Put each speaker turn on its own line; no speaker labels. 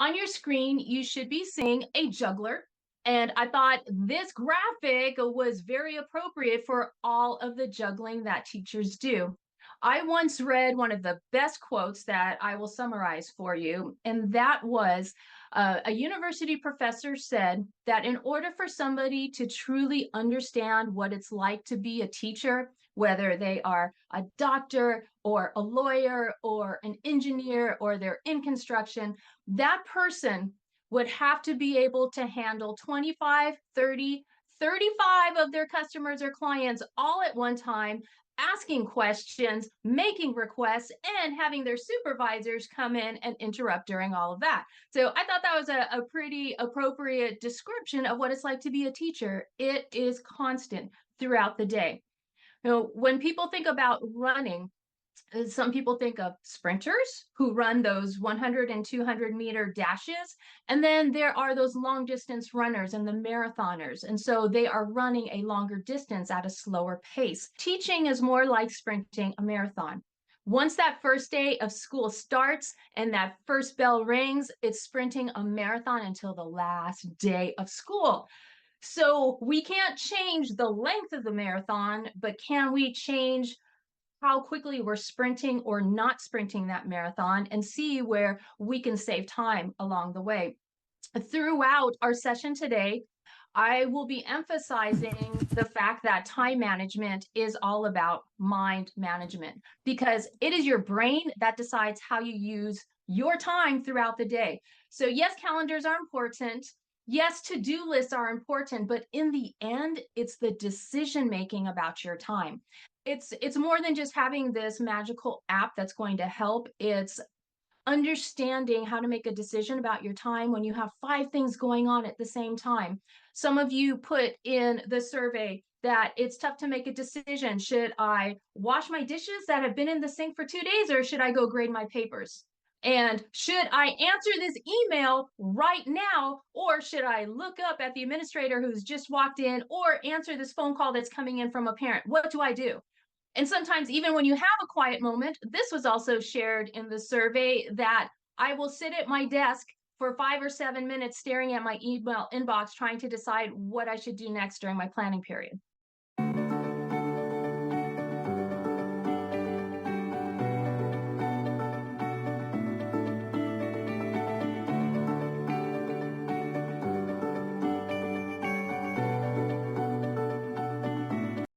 On your screen, you should be seeing a juggler. And I thought this graphic was very appropriate for all of the juggling that teachers do. I once read one of the best quotes that I will summarize for you, and that was a university professor said that in order for somebody to truly understand what it's like to be a teacher, whether they are a doctor or a lawyer or an engineer or they're in construction, that person would have to be able to handle 25, 30, 35 of their customers or clients all at one time, asking questions, making requests, and having their supervisors come in and interrupt during all of that. So I thought that was a pretty appropriate description of what it's like to be a teacher. It is constant throughout the day. When people think about running, some people think of sprinters who run those 100 and 200-meter dashes. And then there are those long distance runners and the marathoners. And so they are running a longer distance at a slower pace. Teaching is more like sprinting a marathon. Once that first day of school starts and that first bell rings, it's sprinting a marathon until the last day of school. So we can't change the length of the marathon, but can we change how quickly we're sprinting or not sprinting that marathon and see where we can save time along the way? Throughout our session today, I will be emphasizing the fact that time management is all about mind management because it is your brain that decides how you use your time throughout the day. So, yes, calendars are important. Yes, to-do lists are important, but in the end, it's the decision making about your time. It's more than just having this magical app that's going to help. It's understanding how to make a decision about your time when you have 5 things going on at the same time. Some of you put in the survey that it's tough to make a decision. Should I wash my dishes that have been in the sink for 2 days, or should I go grade my papers? And should I answer this email right now, or should I look up at the administrator who's just walked in, or answer this phone call that's coming in from a parent? What do I do? And sometimes, even when you have a quiet moment, this was also shared in the survey that I will sit at my desk for 5 or 7 minutes staring at my email inbox, trying to decide what I should do next during my planning period.